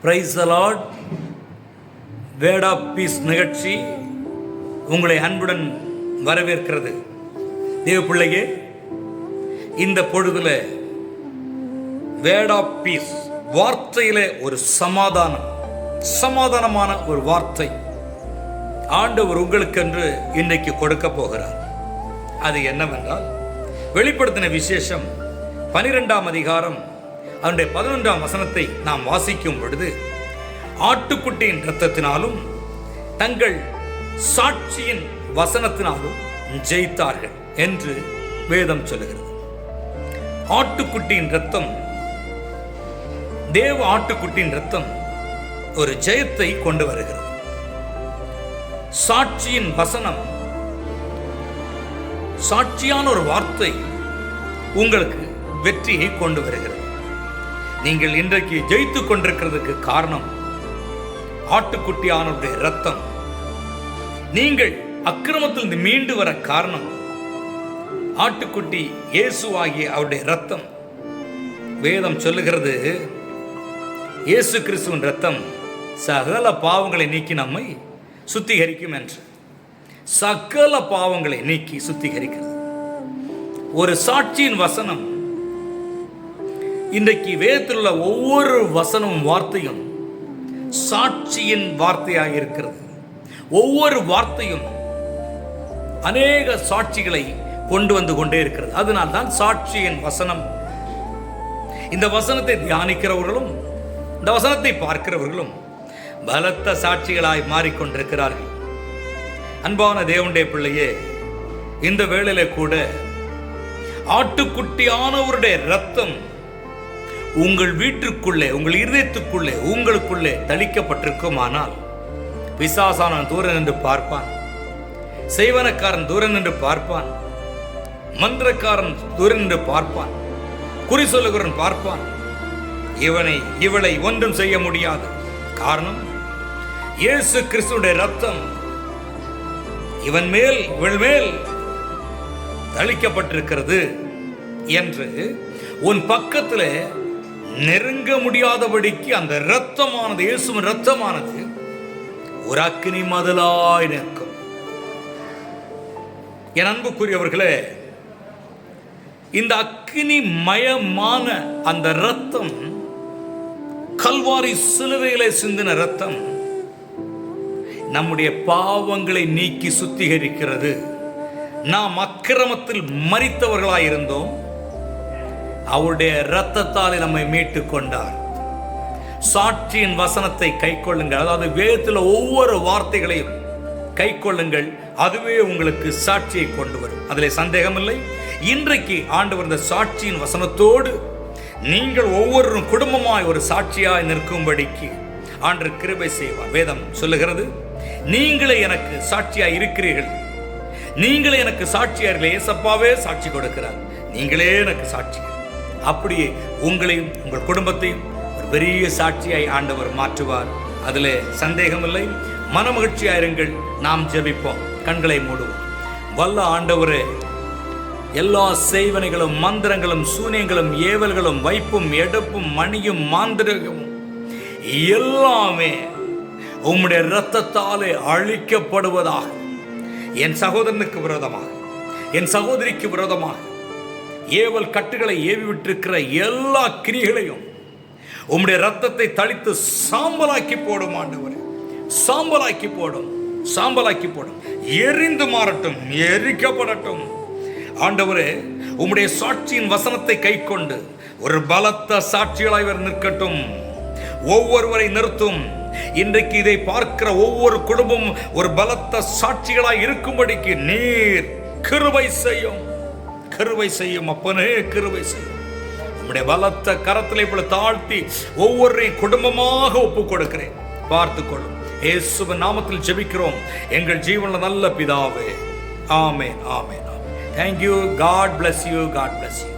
Price the lord. Word of peace நிகழ்ச்சி உங்களை அன்புடன் வரவேற்கிறது. தேவ பிள்ளையே, இந்த பொழுதுல வேர்ட் ஆஃப் பீஸ், வார்த்தையில ஒரு சமாதானமான ஒரு வார்த்தை ஆண்டவர் உங்களுக்கென்று இன்றைக்கு கொடுக்க போகிறார். அது என்னவென்றால், வெளிப்படுத்தின விசேஷம் 12ஆம் அதிகாரம் அதனுடைய 11ஆம் வசனத்தை நாம் வாசிக்கும் பொழுது, ஆட்டுக்குட்டியின் இரத்தத்தினாலும் தங்கள் சாட்சியின் வசனத்தினாலும் ஜெயித்தார்கள் என்று வேதம் சொல்லுகிறது. ஆட்டுக்குட்டியின் இரத்தம், தேவ ஆட்டுக்குட்டியின் இரத்தம் ஒரு ஜெயத்தை கொண்டு வருகிறது. சாட்சியின் வசனம், சாட்சியான ஒரு வார்த்தை உங்களுக்கு வெற்றியை கொண்டு வருகிறது. நீங்கள் இன்றைக்கு ஜெயித்து கொண்டிருக்கிறதுக்கு காரணம் ஆட்டுக்குட்டியானவருடைய இரத்தம். நீங்கள் அக்கிரமத்தில் மீண்டு வர காரணம் ஆட்டுக்குட்டி இயேசுவாகிய அவருடைய இரத்தம். வேதம் சொல்லுகிறது, இயேசு கிறிஸ்துவின் இரத்தம் சகல பாவங்களை நீக்கி நம்மை சுத்திகரிக்கும் என்று. சகல பாவங்களை நீக்கி சுத்திகரிக்கிறது ஒரு சாட்சியின் வசனம். இன்றைக்கு வேதத்தில் உள்ள ஒவ்வொரு வசனமும் வார்த்தையும் சாட்சியின் வார்த்தையாக இருக்கிறது. ஒவ்வொரு வார்த்தையும் அநேக சாட்சிகளை கொண்டு வந்து கொண்டே இருக்கிறது. அதனால்தான் சாட்சியின் வசனம். இந்த வசனத்தை தியானிக்கிறவர்களும் இந்த வசனத்தை பார்க்கிறவர்களும் பலத்த சாட்சிகளாய் மாறிக்கொண்டிருக்கிறார்கள். அன்பான தேவனுடைய பிள்ளையே, இந்த வேளையில கூட ஆட்டுக்குட்டியானவருடைய இரத்தம் உங்கள் வீட்டிற்குள்ளே, உங்கள் இருதயத்துக்குள்ளே, உங்களுக்குள்ளே தளிக்கப்பட்டிருக்குமானால், பிசாசானவன் தூரம் நின்று பார்ப்பான், செய்வனக்காரன் தூரம் நின்று பார்ப்பான், மந்திரக்காரன் தூரம் நின்று பார்ப்பான், குறி சொல்லுகிறவன் பார்ப்பான். இவளை ஒன்றும் செய்ய முடியாது. காரணம், இயேசு கிறிஸ்துவின் இரத்தம் இவள் மேல் தளிக்கப்பட்டிருக்கிறது என்று உன் பக்கத்தில் நெருங்க முடியாதபடிக்கு அந்த இரத்தமானது, இயேசுவின் இரத்தமானது ஒரு அக்கினி மதிலாய் நிற்கும். என் அன்புக்குரியவர்களே, இந்த அக்கினி மயமான அந்த இரத்தம், கல்வாரி சிலுவையிலே சிந்தின இரத்தம் நம்முடைய பாவங்களை நீக்கி சுத்திகரிக்கிறது. நாம் அக்கிரமத்தில் மரித்தவர்களாயிருந்தோம், அவருடைய இரத்தத்தாலே நம்மை மீட்டு கொண்டார். சாட்சியின் வசனத்தை கை கொள்ளுங்கள். அதாவது வேதத்தில் ஒவ்வொரு வார்த்தைகளையும் கை கொள்ளுங்கள். அதுவே உங்களுக்கு சாட்சியை கொண்டு வரும். அதில் சந்தேகமில்லை. இன்றைக்கு ஆண்டவர் இந்த சாட்சியின் வசனத்தோடு நீங்கள் ஒவ்வொரு குடும்பமாய் ஒரு சாட்சியாய் நிற்கும்படிக்கு ஆண்டவர் கிருபை செய்வார். வேதம் சொல்லுகிறது, நீங்களே எனக்கு சாட்சியாய் இருக்கிறீர்கள், நீங்களே எனக்கு சாட்சியார்களே. ஏசப்பாவே சாட்சி கொடுக்கிறார், நீங்களே எனக்கு சாட்சிகள். அப்படியே உங்களையும் உங்கள் குடும்பத்தையும் ஒரு பெரிய சாட்சியாய் ஆண்டவர் மாற்றுவார். அதில் சந்தேகமில்லை. மனமகிழ்ச்சியாயிருங்கள். நாம் ஜெபிப்போம். கண்களை மூடுவோம். வல்ல ஆண்டவரே, எல்லா செய்வனைகளும், மந்திரங்களும், சூனியங்களும், ஏவல்களும், வைப்பும், எடுப்பும், மணியும், மாந்திரமும் எல்லாமே உம்முடைய இரத்தத்தாலே அழிக்கப்படுவதாக. என் சகோதரனுக்கு விரோதமாக, என் சகோதரிக்கு விரோதமாக ஏவல் கட்டுகளை ஏவி விட்டிருக்கிற எல்லா கிரிகளையும் உம்முடைய இரத்தத்தை தளித்து சாம்பலாக்கி போடும் ஆண்டவரே. சாம்பலாக்கி போடும், சாம்பலாக்கி போடும். எரிந்து மாறட்டும், எரிக்கப்படட்டும் ஆண்டவரே. உம்முடைய சாட்சியின் வசனத்தை கை கொண்டு ஒரு பலத்த சாட்சிகளாய் நிற்கட்டும். ஒவ்வொருவரை நிறுத்தும். இன்றைக்கு இதை பார்க்கிற ஒவ்வொரு குடும்பமும் ஒரு பலத்த சாட்சிகளாய் இருக்கும்படிக்கு நீர் கிருபை செய்யும், கிருபை செய்யும். அப்பனே, கிருபை செய்யும். நம்முடைய பலத்த கரத்திலே இப்பொழுது தாழ்த்தி ஒவ்வொரு குடும்பமாக ஒப்புக் கொடுக்கிறேன். பார்த்துக்கொள்ளும். இயேசுவின் நாமத்தில் ஜெபிக்கிறோம் எங்கள் ஜீவனில் நல்ல பிதாவே. ஆமென், ஆமென். Thank you. God bless you. God bless you.